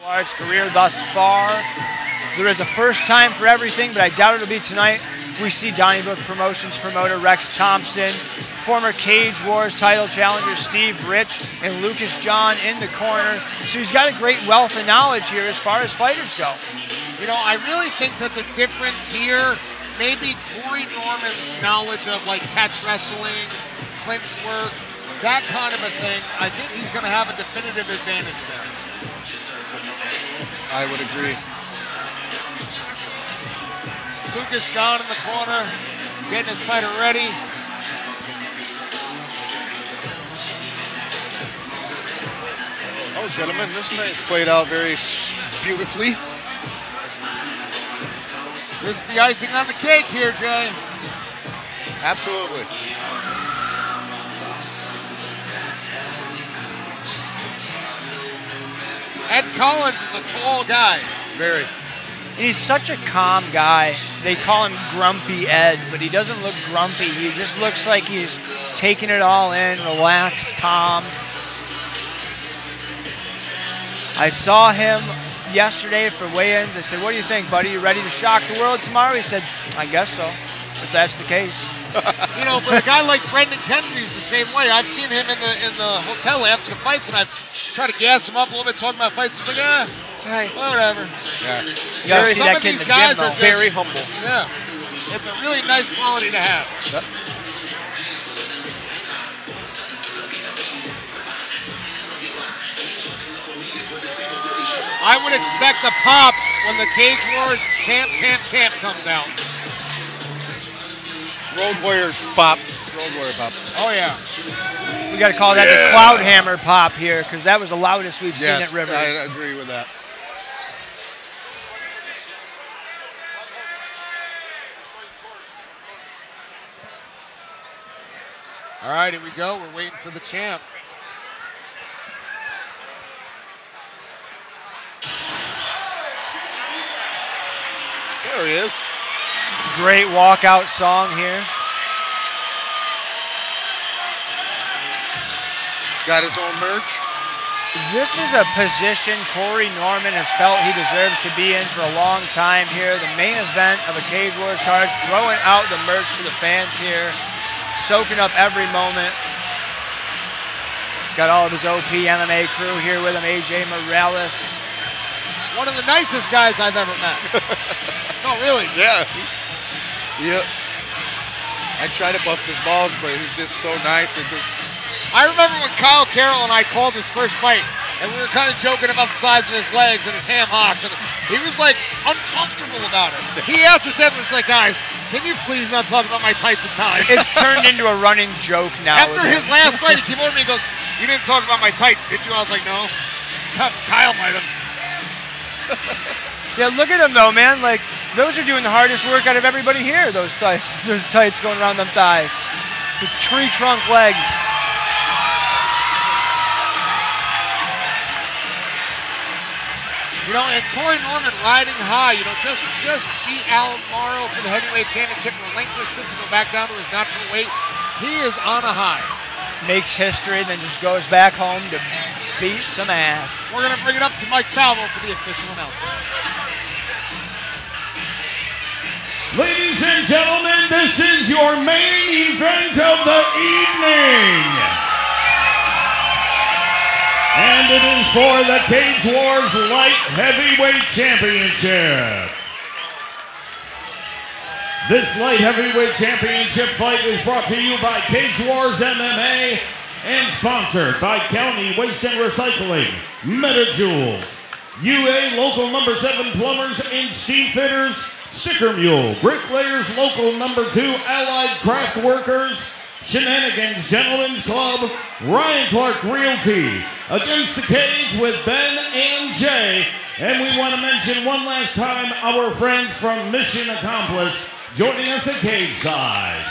His career thus far. There is a first time for everything, but I doubt it'll be tonight. We see Donnybrook Promotions promoter Rex Thompson, former Cage Wars title challenger Steve Rich, and Lucas John in the corner. So he's got a great wealth of knowledge here as far as fighters go. You know, I really think that the difference here, maybe Corey Norman's knowledge of like catch wrestling, clinch work, that kind of a thing, I think he's going to have a definitive advantage there. I would agree. Lucas John in the corner, getting his fighter ready. Oh, gentlemen, this night's played out very beautifully. This is the icing on the cake here, Jay. Absolutely. Ed Collins is a tall guy. Very. He's such a calm guy. They call him Grumpy Ed, but he doesn't look grumpy. He just looks like he's taking it all in, relaxed, calm. I saw him yesterday for weigh-ins. I said, what do you think, buddy? You ready to shock the world tomorrow? He said, I guess so, if that's the case. You know, but a guy like Brendan Kennedy's the same way. I've seen him in the hotel after the fights, and I've tried to gas him up a little bit, talking about fights. He's like, hey, whatever. Yeah. You gotta see Some that of kid in these the guys gym, are though. just, Very humble. Yeah, it's a really nice quality to have. Yep. I would expect a pop when the Cage Wars champ comes out. Road Warrior pop. Road Warrior pop. Oh, yeah. We got to call that the Cloud Hammer pop here, because that was the loudest we've seen at Rivers. I agree with that. All right, here we go. We're waiting for the champ. There he is. Great walkout song here. Got his own merch. This is a position Corey Norman has felt he deserves to be in for a long time here. The main event of a Cage Wars card, throwing out the merch to the fans here, soaking up every moment. Got all of his OP MMA crew here with him, AJ Morales. One of the nicest guys I've ever met. No, really. Yeah. Yep. I try to bust his balls, but he's just so nice and just. I remember when Kyle Carroll and I called his first fight, and we were kind of joking about the size of his legs and his ham hocks, and he was like uncomfortable about it. He asked us afterwards, like, guys, can you please not talk about my tights and ties? It's turned into a running joke now. After his last fight, he came over to me and goes, you didn't talk about my tights, did you? I was like, no. Kyle might have. Yeah, look at him though, man. Like, those are doing the hardest work out of everybody here, those tights going around them thighs. The tree trunk legs. You know, and Corey Norman riding high, you know, just beat Alan Morrow for the heavyweight championship, relinquished it to go back down to his natural weight. He is on a high. Makes history, then just goes back home to beat some ass. We're going to bring it up to Mike Falvo for the official announcement. Ladies and gentlemen, this is your main event of the evening. And it is for the Cage Wars Light Heavyweight Championship. This Light Heavyweight Championship fight is brought to you by Cage Wars MMA and sponsored by County Waste and Recycling, MetaJoules, UA Local Number 7 Plumbers and Steam Fitters, Sticker Mule, Bricklayers Local Number 2 Allied Craft Workers, Shenanigans Gentlemen's Club, Ryan Clark Realty, Against the Cage with Ben and Jay. And we want to mention one last time our friends from Mission Accomplished joining us at Cage Side.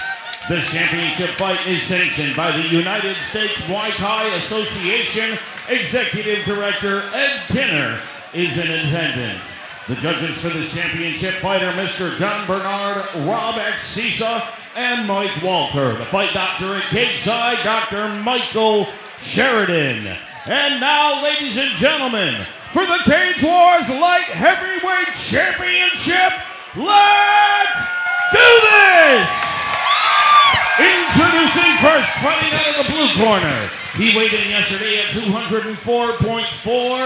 This championship fight is sanctioned by the United States Muay Thai Association. Executive Director Ed Kinner is in attendance. The judges for this championship fight are Mr. John Bernard, Rob X. Cisa, and Mike Walter. The fight doctor at Cage Side, Dr. Michael Sheridan. And now, ladies and gentlemen, for the Cage Wars Light Heavyweight Championship, let's do this! Introducing first, fighting out of the blue corner. He weighed in yesterday at 204.4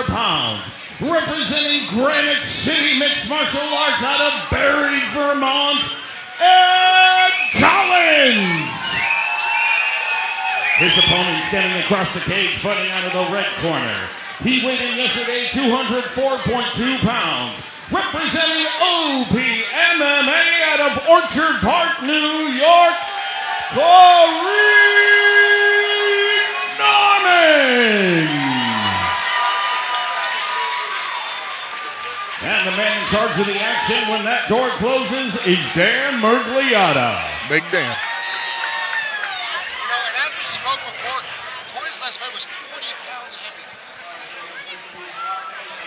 pounds. Representing Granite City Mixed Martial Arts out of Barrie, Vermont, Ed Collins. His opponent standing across the cage, fighting out of the red corner. He weighed in yesterday 204.2 pounds. Representing OPMMA out of Orchard Park, New York, Corey Norman. And the man in charge of the action when that door closes is Dan Mergliata. Big Dan. You know, and as we spoke before, Corey's last fight was 40 pounds heavier.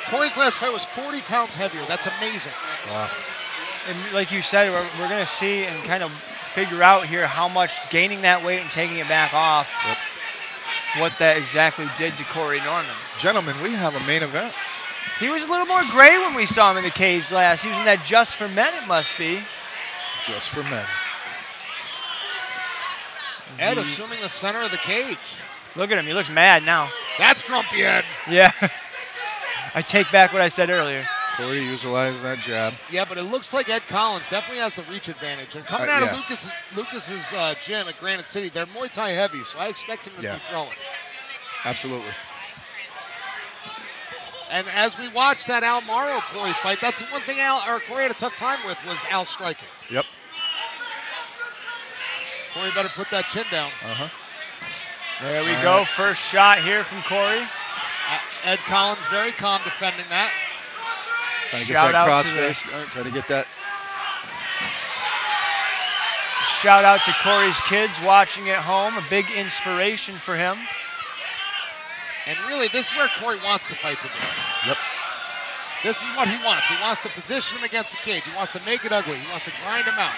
Corey's last fight was 40 pounds heavier. That's amazing. Wow. And like you said, we're going to see and kind of figure out here how much gaining that weight and taking it back off, what that exactly did to Corey Norman. Gentlemen, we have a main event. He was a little more gray when we saw him in the cage last. Using that Just for Men, it must be. Just for men. Ed assuming the center of the cage. Look at him. He looks mad now. That's grumpy Ed. Yeah. I take back what I said earlier. Corey utilized that jab. Yeah, but it looks like Ed Collins definitely has the reach advantage. And coming out yeah. of Lucas's gym at Granite City, they're Muay Thai heavy, so I expect him to be throwing. Absolutely. And as we watched that Al Morrow Corey fight, that's the one thing Corey had a tough time with was Al striking. Yep. Corey better put that chin down. There we go. First shot here from Corey. Ed Collins very calm defending that. Trying to get Shout that out cross to face. Trying to get that. Shout out to Corey's kids watching at home. A big inspiration for him. And really, this is where Corey wants the fight to be. Yep. This is what he wants. He wants to position him against the cage. He wants to make it ugly. He wants to grind him out.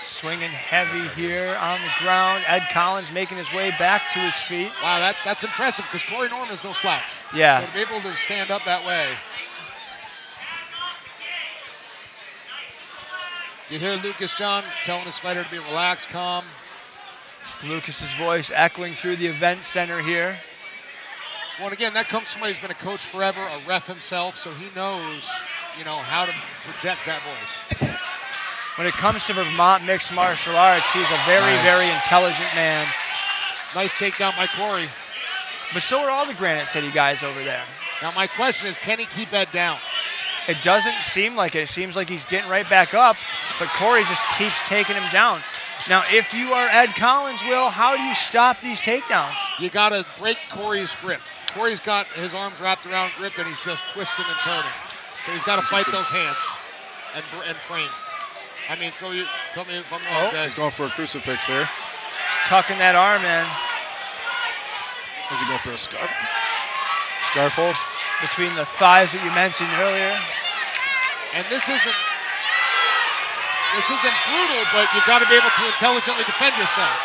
Swinging heavy here on the ground. Ed Collins making his way back to his feet. Wow, that's impressive because Corey Norman's no slouch. Yeah. So to be able to stand up that way. You hear Lucas John telling his fighter to be relaxed, calm. It's Lucas's voice echoing through the event center here. Well, and again, that comes from somebody who's been a coach forever, a ref himself, so he knows, you know, how to project that voice. When it comes to Vermont mixed martial arts, he's a very, very intelligent man. Nice takedown by Corey. But so are all the Granite City guys over there. Now, my question is, can he keep Ed down? It doesn't seem like it. It seems like he's getting right back up, but Corey just keeps taking him down. Now, if you are Ed Collins, Will, how do you stop these takedowns? You got to break Corey's grip. Corey's got his arms wrapped around grip, and he's just twisting and turning. So he's got to fight those hands and frame. I mean, tell me if I'm wrong, guys. He's going for a crucifix here. He's tucking that arm in. Is he going for a scarf? Scarf hold? Between the thighs that you mentioned earlier. And this isn't brutal, but you've got to be able to intelligently defend yourself.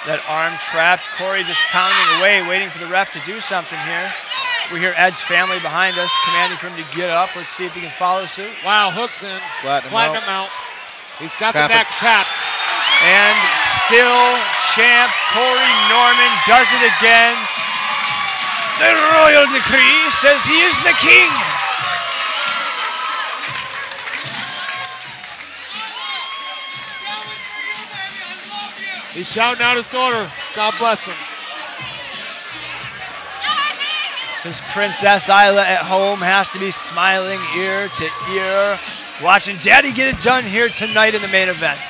That arm trapped. Corey just pounding away, waiting for the ref to do something here. We hear Ed's family behind us, commanding for him to get up. Let's see if he can follow suit. Wow, hooks in. Flatten him out. He's got the neck tapped. And still champ Corey Norman does it again. The royal decree says he is the king. He's shouting out his daughter. God bless him. His Princess Isla at home has to be smiling ear to ear, watching Daddy get it done here tonight in the main event.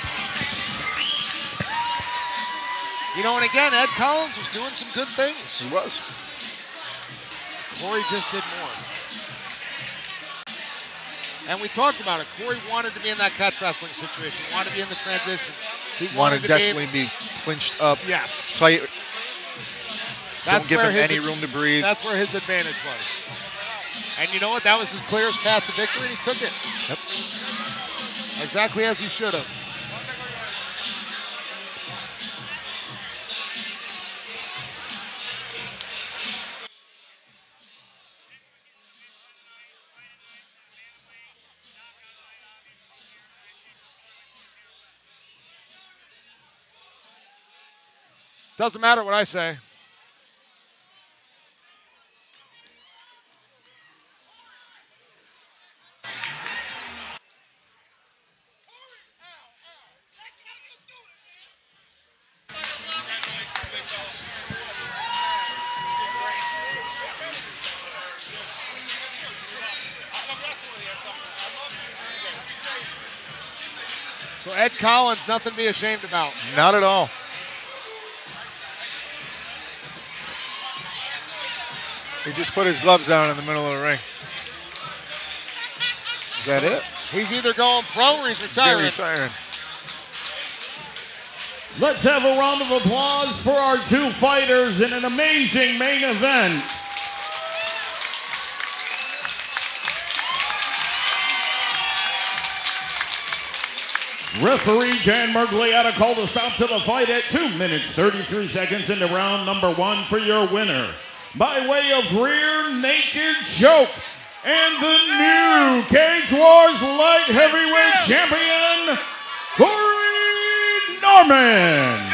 You know, and again, Ed Collins was doing some good things. He was. Corey just did more. And we talked about it. Corey wanted to be in that catch wrestling situation. He wanted to be in the transition. He wanted to definitely be clinched up, yes, tight. Don't give him any room to breathe. That's where his advantage was. And you know what? That was his clearest path to victory, and he took it. Yep. Exactly as he should have. Doesn't matter what I say. So Ed Collins, nothing to be ashamed about. Not at all. He just put his gloves down in the middle of the ring. Is that it? He's either going pro or he's retiring. He's retiring. Let's have a round of applause for our two fighters in an amazing main event. Referee Dan Mergliata called a stop to the fight at 2 minutes, 33 seconds into round number 1 for your winner. By way of rear naked choke and the new Cage Wars Light Heavyweight Champion, Corey Norman.